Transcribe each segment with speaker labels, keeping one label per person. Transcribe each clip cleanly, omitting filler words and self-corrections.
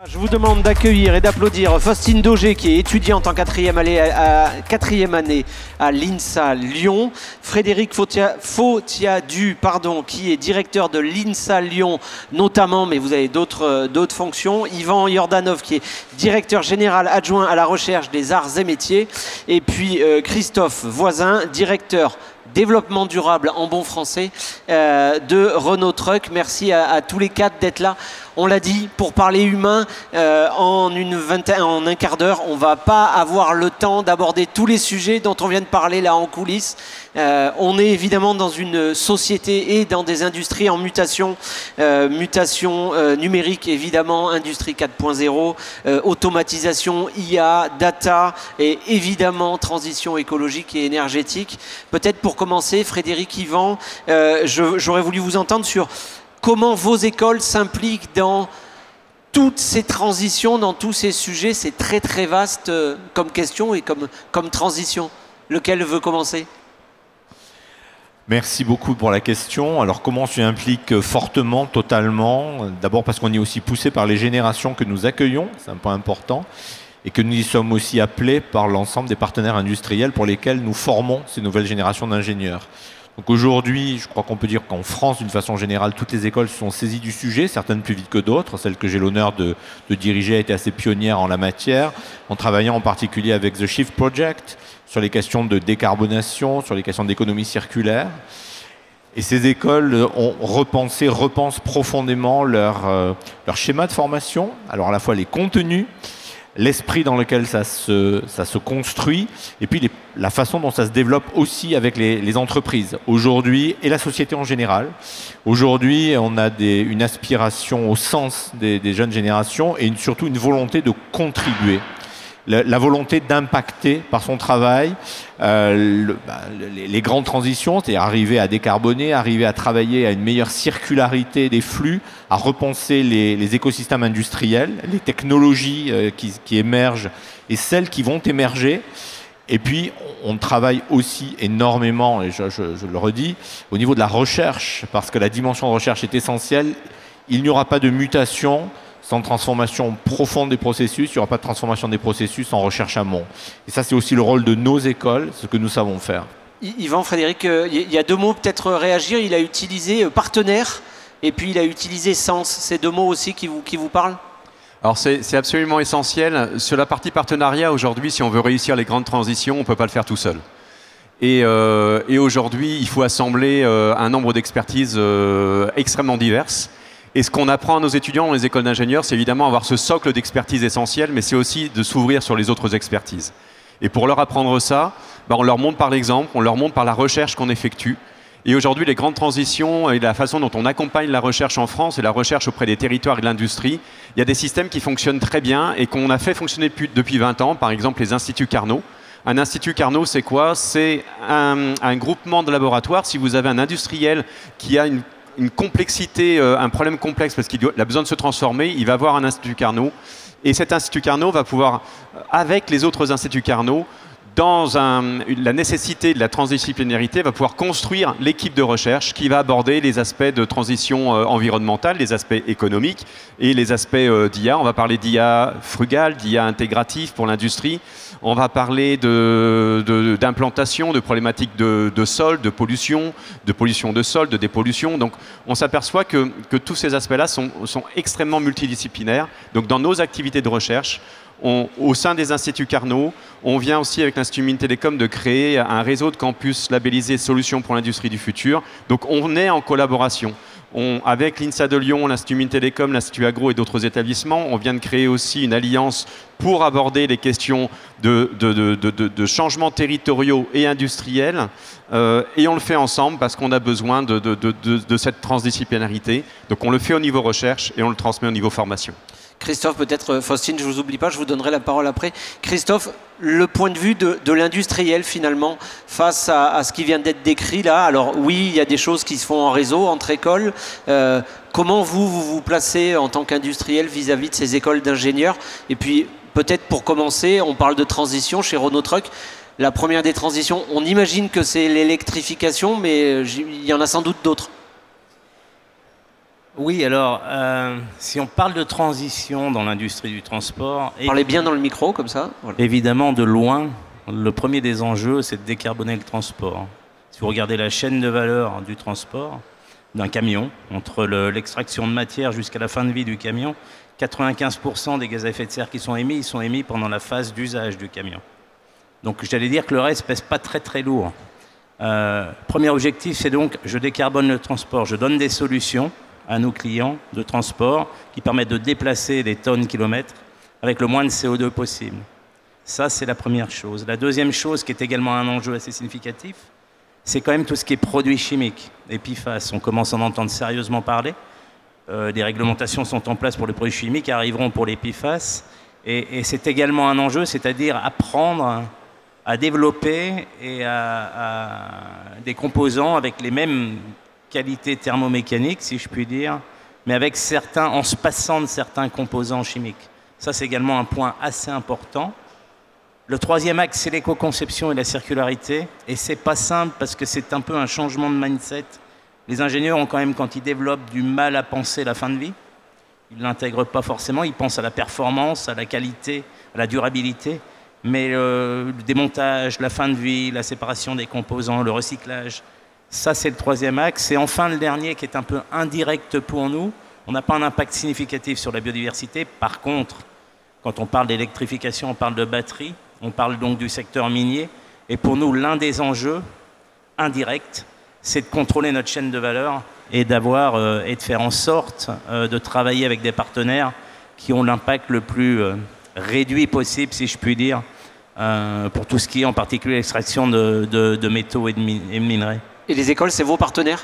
Speaker 1: Je vous demande d'accueillir et d'applaudir Faustine Dauger, qui est étudiante en quatrième année à l'INSA Lyon, Frédéric Fautiadu, qui est directeur de l'INSA Lyon notamment, mais vous avez d'autres fonctions, Yvan Yordanov, qui est directeur général adjoint à la recherche des arts et métiers, et puis Christophe Voisin, directeur développement durable en bon français de Renault Trucks. Merci à tous les quatre d'être là. On l'a dit, pour parler humain, en un quart d'heure, on ne va pas avoir le temps d'aborder tous les sujets dont on vient de parler là en coulisses. On est évidemment dans une société et dans des industries en mutation, numérique évidemment, industrie 4.0, automatisation, IA, data et évidemment transition écologique et énergétique. Peut-être pour commencer, Frédéric, Yvan, j'aurais voulu vous entendre sur comment vos écoles s'impliquent dans toutes ces transitions, dans tous ces sujets. C'est très très vaste comme question et comme transition. Lequel veut commencer ?
Speaker 2: Merci beaucoup pour la question. Alors comment on s'y implique fortement, totalement? D'abord parce qu'on est aussi poussé par les générations que nous accueillons, c'est un point important, et que nous y sommes aussi appelés par l'ensemble des partenaires industriels pour lesquels nous formons ces nouvelles générations d'ingénieurs. Donc aujourd'hui, je crois qu'on peut dire qu'en France, d'une façon générale, toutes les écoles se sont saisies du sujet, certaines plus vite que d'autres. Celle que j'ai l'honneur de diriger a été assez pionnière en la matière, en travaillant en particulier avec The Shift Project sur les questions de décarbonation, sur les questions d'économie circulaire. Et ces écoles repensent profondément leur schéma de formation, alors à la fois les contenus, l'esprit dans lequel ça se construit, et puis la façon dont ça se développe aussi avec les entreprises aujourd'hui et la société en général. Aujourd'hui, on a une aspiration au sens des jeunes générations et surtout une volonté de contribuer. La volonté d'impacter par son travail les grandes transitions, c'est-à-dire arriver à décarboner, arriver à travailler à une meilleure circularité des flux, à repenser les écosystèmes industriels, les technologies qui émergent et celles qui vont émerger. Et puis, on travaille aussi énormément, et je le redis, au niveau de la recherche, parce que la dimension de recherche est essentielle. Il n'y aura pas de mutation sans transformation profonde des processus, il n'y aura pas de transformation des processus sans recherche amont. Et ça, c'est aussi le rôle de nos écoles, ce que nous savons faire.
Speaker 1: Yvan, Frédéric, il y a deux mots peut-être réagir. Il a utilisé partenaire et puis il a utilisé sens. Ces deux mots aussi qui vous parlent ?
Speaker 3: Alors c'est absolument essentiel. Sur la partie partenariat, aujourd'hui, si on veut réussir les grandes transitions, on ne peut pas le faire tout seul. Et aujourd'hui, il faut assembler un nombre d'expertises extrêmement diverses. Et ce qu'on apprend à nos étudiants dans les écoles d'ingénieurs, c'est évidemment avoir ce socle d'expertise essentiel, mais c'est aussi de s'ouvrir sur les autres expertises. Et pour leur apprendre ça, on leur montre par l'exemple, on leur montre par la recherche qu'on effectue. Et aujourd'hui, les grandes transitions et la façon dont on accompagne la recherche en France et la recherche auprès des territoires et de l'industrie, il y a des systèmes qui fonctionnent très bien et qu'on a fait fonctionner depuis 20 ans, par exemple les instituts Carnot. Un institut Carnot, c'est quoi? C'est un groupement de laboratoires. Si vous avez un industriel qui a une complexité, un problème complexe parce qu'il a besoin de se transformer, il va avoir un institut Carnot. Et cet institut Carnot va pouvoir, avec les autres instituts Carnot, dans la nécessité de la transdisciplinarité, va pouvoir construire l'équipe de recherche qui va aborder les aspects de transition environnementale, les aspects économiques et les aspects d'IA. On va parler d'IA frugale, d'IA intégrative pour l'industrie. On va parler d'implantation, de problématiques de sol, de pollution de sol, de dépollution. Donc on s'aperçoit que tous ces aspects-là sont extrêmement multidisciplinaires. Donc dans nos activités de recherche, au sein des instituts Carnot, on vient aussi avec l'Institut Mines Télécom de créer un réseau de campus labellisés Solutions pour l'industrie du futur. Donc on est en collaboration. Avec l'INSA de Lyon, l'Institut Mines Télécom, l'Institut Agro et d'autres établissements, on vient de créer aussi une alliance pour aborder les questions de changements territoriaux et industriels. Et on le fait ensemble parce qu'on a besoin de cette transdisciplinarité. Donc on le fait au niveau recherche et on le transmet au niveau formation.
Speaker 1: Christophe, peut-être, Faustine, je ne vous oublie pas, je vous donnerai la parole après. Christophe, le point de vue de l'industriel finalement face à ce qui vient d'être décrit là. Alors oui, il y a des choses qui se font en réseau, entre écoles. Comment vous placez en tant qu'industriel vis-à-vis de ces écoles d'ingénieurs? Et puis peut-être pour commencer, on parle de transition chez Renault Trucks. La première des transitions, on imagine que c'est l'électrification, mais il y en a sans doute d'autres.
Speaker 4: Oui, alors, si on parle de transition dans l'industrie du transport...
Speaker 1: Parlez bien dans le micro, comme ça.
Speaker 4: Voilà. Évidemment, de loin, le premier des enjeux, c'est de décarboner le transport. Si vous regardez la chaîne de valeur du transport, d'un camion, entre l'extraction de matière jusqu'à la fin de vie du camion, 95% des gaz à effet de serre qui sont émis, ils sont émis pendant la phase d'usage du camion. Donc j'allais dire que le reste pèse pas très très lourd. Premier objectif, c'est donc, je décarbone le transport, je donne des solutions à nos clients de transport qui permettent de déplacer des tonnes kilomètres avec le moins de CO2 possible. Ça, c'est la première chose. La deuxième chose, qui est également un enjeu assez significatif, c'est quand même tout ce qui est produits chimiques, les PFAS. On commence à en entendre sérieusement parler. Des réglementations sont en place pour les produits chimiques, arriveront pour les PFAS. Et c'est également un enjeu, c'est-à-dire apprendre à développer des composants avec les mêmes qualités thermomécaniques, si je puis dire, mais avec en se passant de certains composants chimiques. Ça, c'est également un point assez important. Le troisième axe, c'est l'éco-conception et la circularité. Et c'est pas simple parce que c'est un peu un changement de mindset. Les ingénieurs ont quand même, quand ils développent, du mal à penser la fin de vie. Ils ne l'intègrent pas forcément. Ils pensent à la performance, à la qualité, à la durabilité. Mais le démontage, la fin de vie, la séparation des composants, le recyclage, ça, c'est le troisième axe. Et enfin, le dernier, qui est un peu indirect pour nous, on n'a pas un impact significatif sur la biodiversité. Par contre, quand on parle d'électrification, on parle de batteries, on parle donc du secteur minier. Et pour nous, l'un des enjeux indirects, c'est de contrôler notre chaîne de valeur et de faire en sorte de travailler avec des partenaires qui ont l'impact le plus réduit possible, si je puis dire, pour tout ce qui est en particulier l'extraction de métaux et de minerais.
Speaker 1: Et les écoles, c'est vos partenaires?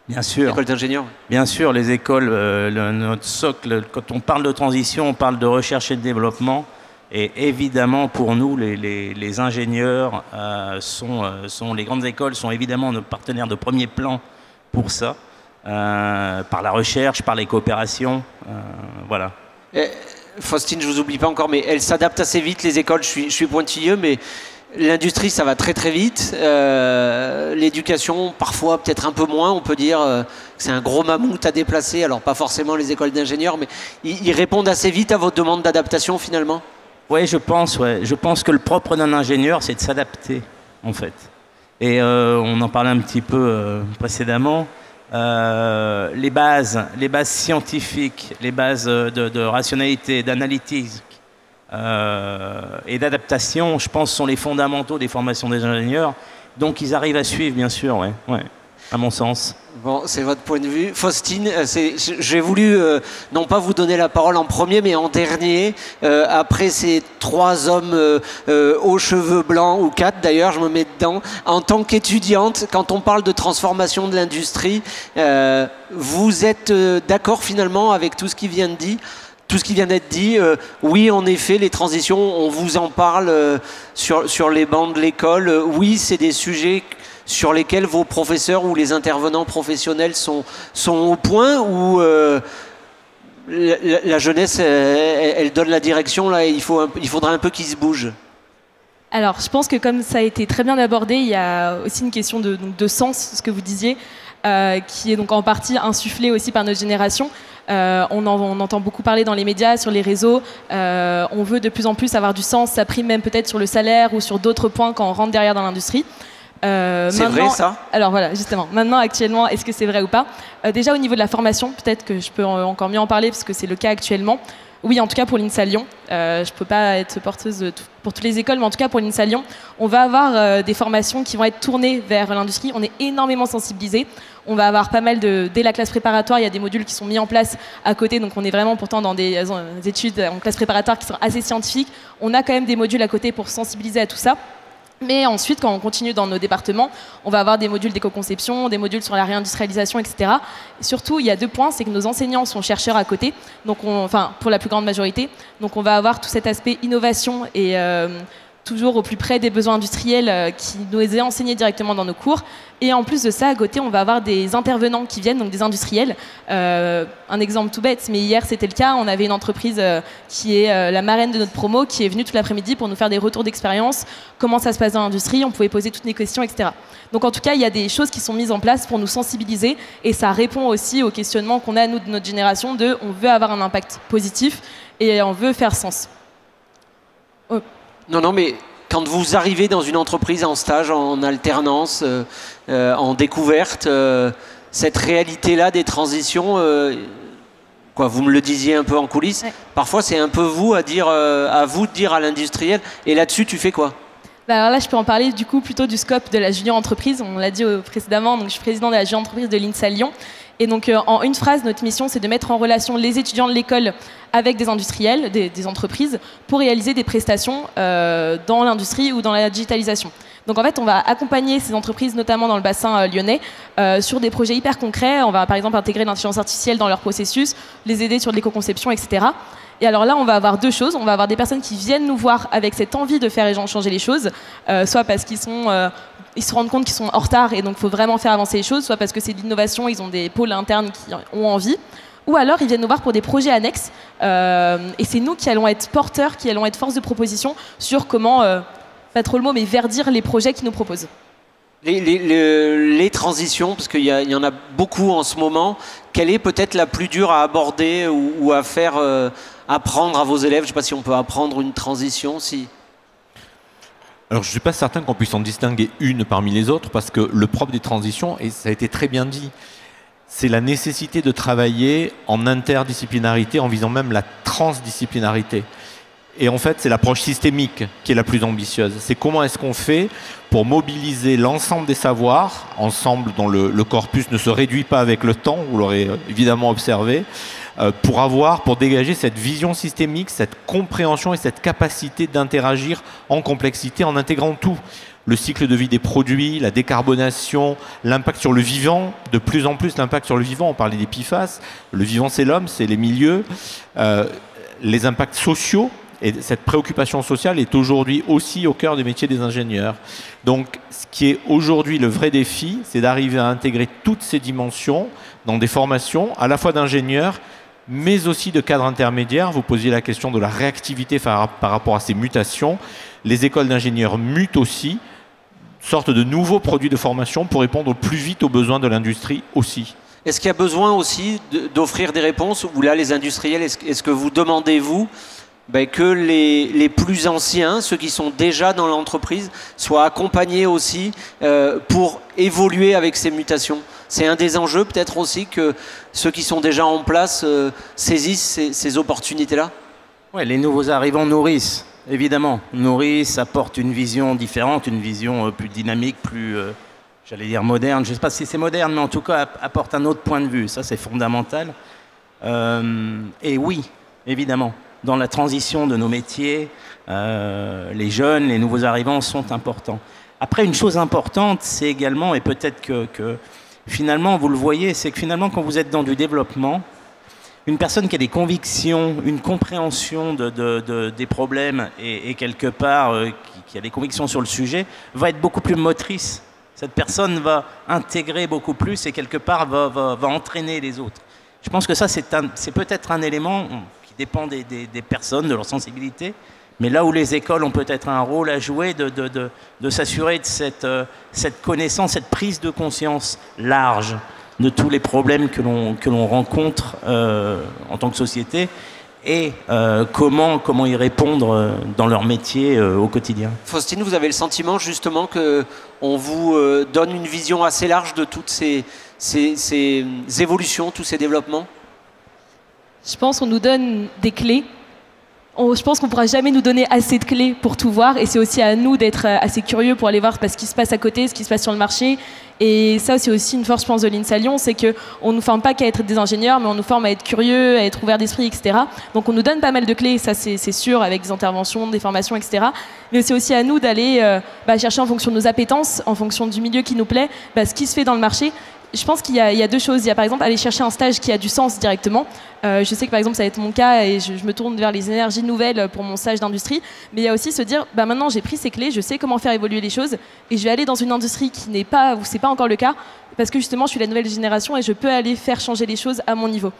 Speaker 4: Bien sûr.
Speaker 1: L'école d'ingénieurs?
Speaker 4: Bien sûr, les écoles, notre socle, quand on parle de transition, on parle de recherche et de développement. Et évidemment, pour nous, les ingénieurs les grandes écoles sont évidemment nos partenaires de premier plan pour ça, par la recherche, par les coopérations, voilà.
Speaker 1: Faustine, je vous oublie pas encore, mais elles s'adaptent assez vite, les écoles. Je suis pointilleux, mais l'industrie, ça va très très vite. L'éducation, parfois peut-être un peu moins. On peut dire que c'est un gros mammouth à déplacer. Alors pas forcément les écoles d'ingénieurs, mais ils répondent assez vite à votre demande d'adaptation finalement.
Speaker 4: Oui, je pense que le propre d'un ingénieur, c'est de s'adapter, en fait. Et on en parlait un petit peu précédemment. Les bases scientifiques, les bases de rationalité, d'analytique et d'adaptation, je pense, sont les fondamentaux des formations des ingénieurs. Donc, ils arrivent à suivre, bien sûr, ouais, à mon sens.
Speaker 1: Bon, c'est votre point de vue. Faustine, j'ai voulu non pas vous donner la parole en premier, mais en dernier. Après ces trois hommes aux cheveux blancs, ou quatre d'ailleurs, je me mets dedans. En tant qu'étudiante, quand on parle de transformation de l'industrie, vous êtes d'accord finalement avec tout ce qui vient d'être dit? Oui, en effet, les transitions, on vous en parle sur les bancs de l'école. Oui, c'est des sujets sur lesquels vos professeurs ou les intervenants professionnels sont au point, ou la jeunesse, elle donne la direction, là, et il faudra un peu qu'ils se bougent?
Speaker 5: Alors, je pense que comme ça a été très bien abordé, il y a aussi une question de sens, ce que vous disiez, qui est donc en partie insufflée aussi par notre génération. On entend beaucoup parler dans les médias, sur les réseaux. On veut de plus en plus avoir du sens. Ça prime même peut-être sur le salaire ou sur d'autres points quand on rentre derrière dans l'industrie.
Speaker 1: C'est vrai ça? Alors
Speaker 5: voilà, justement, maintenant actuellement, est-ce que c'est vrai ou pas? Déjà au niveau de la formation, peut-être que je peux encore mieux en parler parce que c'est le cas actuellement. Oui, en tout cas pour l'INSA Lyon, je ne peux pas être porteuse pour toutes les écoles, mais en tout cas pour l'INSA Lyon, on va avoir des formations qui vont être tournées vers l'industrie. On est énormément sensibilisés. On va avoir pas mal dès la classe préparatoire, il y a des modules qui sont mis en place à côté, donc on est vraiment pourtant dans des études en classe préparatoire qui sont assez scientifiques. On a quand même des modules à côté pour sensibiliser à tout ça. Mais ensuite, quand on continue dans nos départements, on va avoir des modules d'éco-conception, des modules sur la réindustrialisation, etc. Et surtout, il y a 2 points, c'est que nos enseignants sont chercheurs à côté, donc enfin pour la plus grande majorité. Donc on va avoir tout cet aspect innovation et toujours au plus près des besoins industriels qui nous est enseigné directement dans nos cours. Et en plus de ça, à côté, on va avoir des intervenants qui viennent, donc des industriels. Un exemple tout bête, mais hier c'était le cas, on avait une entreprise qui est la marraine de notre promo, qui est venue tout l'après-midi pour nous faire des retours d'expérience, comment ça se passe dans l'industrie, on pouvait poser toutes les questions, etc. Donc en tout cas, il y a des choses qui sont mises en place pour nous sensibiliser, et ça répond aussi au questionnement qu'on a, nous, de notre génération, de on veut avoir un impact positif et on veut faire sens.
Speaker 1: Non, mais quand vous arrivez dans une entreprise en stage, en alternance, en découverte, cette réalité-là des transitions, vous me le disiez un peu en coulisses, parfois c'est un peu vous à vous de dire à l'industriel, et là-dessus tu fais quoi?
Speaker 5: Alors là, je peux en parler du coup plutôt du scope de la junior entreprise. On l'a dit précédemment, donc je suis président de la junior entreprise de l'INSA Lyon. Et donc en une phrase, notre mission, c'est de mettre en relation les étudiants de l'école avec des industriels, des entreprises, pour réaliser des prestations dans l'industrie ou dans la digitalisation. Donc en fait, on va accompagner ces entreprises, notamment dans le bassin lyonnais, sur des projets hyper concrets. On va par exemple intégrer l'intelligence artificielle dans leur processus, les aider sur de l'éco-conception, etc. Et alors là, on va avoir deux choses. On va avoir des personnes qui viennent nous voir avec cette envie de faire changer les choses, soit parce qu'ils se rendent compte qu'ils sont en retard et donc il faut vraiment faire avancer les choses, soit parce que c'est de l'innovation, ils ont des pôles internes qui ont envie, ou alors ils viennent nous voir pour des projets annexes, et c'est nous qui allons être porteurs, qui allons être force de proposition sur comment, pas trop le mot, mais verdir les projets qu'ils nous proposent.
Speaker 1: Les transitions, parce qu'il y en a beaucoup en ce moment, quelle est peut-être la plus dure à aborder ou à faire apprendre à vos élèves? Je ne sais pas si on peut apprendre une transition, si...
Speaker 2: Alors je ne suis pas certain qu'on puisse en distinguer une parmi les autres, parce que le propre des transitions, et ça a été très bien dit, c'est la nécessité de travailler en interdisciplinarité, en visant même la transdisciplinarité. Et en fait, c'est l'approche systémique qui est la plus ambitieuse. C'est comment est-ce qu'on fait pour mobiliser l'ensemble des savoirs, ensemble dont le corpus ne se réduit pas avec le temps, vous l'aurez évidemment observé, pour dégager cette vision systémique, cette compréhension et cette capacité d'interagir en complexité en intégrant tout. Le cycle de vie des produits, la décarbonation, l'impact sur le vivant, de plus en plus l'impact sur le vivant, on parlait des PFAS, le vivant c'est l'homme, c'est les milieux, les impacts sociaux, et cette préoccupation sociale est aujourd'hui aussi au cœur des métiers des ingénieurs. Donc ce qui est aujourd'hui le vrai défi, c'est d'arriver à intégrer toutes ces dimensions dans des formations à la fois d'ingénieurs, mais aussi de cadres intermédiaires. Vous posiez la question de la réactivité par rapport à ces mutations. Les écoles d'ingénieurs mutent aussi, sortent de nouveaux produits de formation pour répondre plus vite aux besoins de l'industrie aussi.
Speaker 1: Est-ce qu'il y a besoin aussi d'offrir des réponses, ou là les industriels, est-ce que vous demandez, vous, que les plus anciens, ceux qui sont déjà dans l'entreprise, soient accompagnés aussi pour évoluer avec ces mutations? C'est un des enjeux peut-être aussi, que ceux qui sont déjà en place saisissent ces opportunités-là?
Speaker 4: Ouais, les nouveaux arrivants nourrissent, évidemment. Nourrissent, apportent une vision différente, une vision plus dynamique, plus, j'allais dire moderne. Je ne sais pas si c'est moderne, mais en tout cas apportent un autre point de vue. Ça, c'est fondamental. Et oui, évidemment, dans la transition de nos métiers, les jeunes, les nouveaux arrivants sont importants. Après, une chose importante, c'est également, et peut-être que finalement, vous le voyez, c'est que finalement, quand vous êtes dans du développement, une personne qui a des convictions, une compréhension des problèmes et quelque part qui a des convictions sur le sujet, va être beaucoup plus motrice. Cette personne va intégrer beaucoup plus et quelque part va entraîner les autres. Je pense que ça, c'est peut-être un élément qui dépend des personnes, de leur sensibilité, mais là où les écoles ont peut-être un rôle à jouer de s'assurer de cette connaissance, cette prise de conscience large de tous les problèmes que l'on rencontre en tant que société et comment y répondre dans leur métier au quotidien.
Speaker 1: Faustine, vous avez le sentiment justement qu'on vous donne une vision assez large de toutes ces évolutions, tous ces développements?
Speaker 5: Je pense qu'on nous donne des clés. Je pense qu'on ne pourra jamais nous donner assez de clés pour tout voir, et c'est aussi à nous d'être assez curieux pour aller voir ce qui se passe à côté, ce qui se passe sur le marché. Et ça, c'est aussi une force, je pense, de l'INSA Lyon, c'est qu'on ne nous forme pas qu'à être des ingénieurs, mais on nous forme à être curieux, à être ouvert d'esprit, etc. Donc on nous donne pas mal de clés, ça c'est sûr, avec des interventions, des formations, etc. Mais c'est aussi à nous d'aller chercher en fonction de nos appétences, en fonction du milieu qui nous plaît, ce qui se fait dans le marché, Je pense qu'il y a deux choses. Il y a par exemple aller chercher un stage qui a du sens directement. Je sais que par exemple ça va être mon cas et je me tourne vers les énergies nouvelles pour mon stage d'industrie. Mais il y a aussi se dire, bah maintenant j'ai pris ces clés, je sais comment faire évoluer les choses et je vais aller dans une industrie qui n'est pas, où c'est pas encore le cas, parce que justement je suis la nouvelle génération et je peux aller faire changer les choses à mon niveau.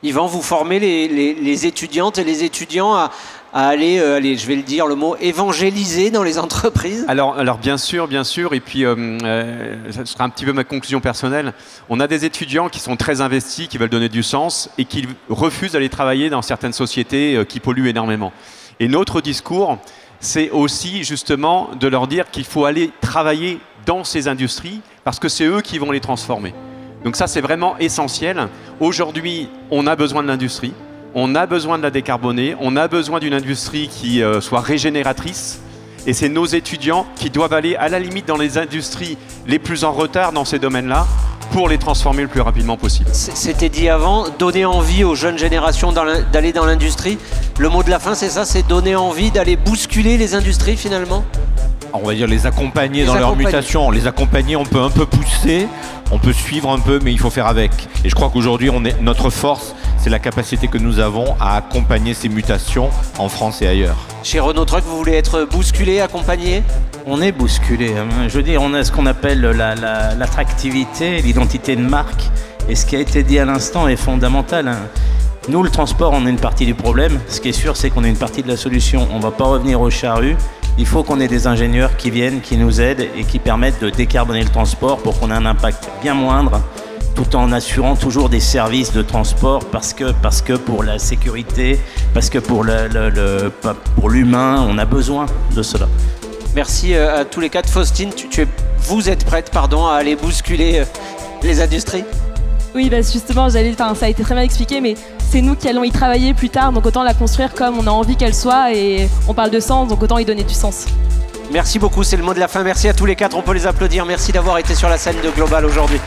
Speaker 1: Yvan, vous formez les étudiantes et les étudiants à aller, je vais le dire, le mot évangéliser dans les entreprises.
Speaker 3: Alors bien sûr, et puis ça sera un petit peu ma conclusion personnelle. On a des étudiants qui sont très investis, qui veulent donner du sens et qui refusent d'aller travailler dans certaines sociétés qui polluent énormément. Et notre discours, c'est aussi justement de leur dire qu'il faut aller travailler dans ces industries parce que c'est eux qui vont les transformer. Donc ça, c'est vraiment essentiel. Aujourd'hui, on a besoin de l'industrie, on a besoin de la décarboner, on a besoin d'une industrie qui soit régénératrice. Et c'est nos étudiants qui doivent aller à la limite dans les industries les plus en retard dans ces domaines-là pour les transformer le plus rapidement possible.
Speaker 1: C'était dit avant, donner envie aux jeunes générations d'aller dans l'industrie. Le mot de la fin, c'est ça, c'est donner envie d'aller bousculer les industries finalement.
Speaker 2: On va dire les accompagner dans leur mutation. Les accompagner, on peut un peu pousser, on peut suivre un peu, mais il faut faire avec. Et je crois qu'aujourd'hui, notre force, c'est la capacité que nous avons à accompagner ces mutations en France et ailleurs.
Speaker 1: Chez Renault Truck, vous voulez être bousculé, accompagné?
Speaker 4: On est bousculé. Je veux dire, on a ce qu'on appelle l'attractivité, l'identité de marque. Et ce qui a été dit à l'instant est fondamental. Nous, le transport, on est une partie du problème. Ce qui est sûr, c'est qu'on est une partie de la solution. On ne va pas revenir au charrue. Il faut qu'on ait des ingénieurs qui viennent, qui nous aident et qui permettent de décarboner le transport pour qu'on ait un impact bien moindre, tout en assurant toujours des services de transport parce que pour la sécurité, parce que pour l'humain, on a besoin de cela.
Speaker 1: Merci à tous les quatre. Faustine, vous êtes prête à aller bousculer les industries?
Speaker 5: Oui, bah justement, ça a été très bien expliqué, mais c'est nous qui allons y travailler plus tard, donc autant la construire comme on a envie qu'elle soit, et on parle de sens, donc autant y donner du sens.
Speaker 1: Merci beaucoup, c'est le mot de la fin. Merci à tous les quatre, on peut les applaudir. Merci d'avoir été sur la scène de Global aujourd'hui.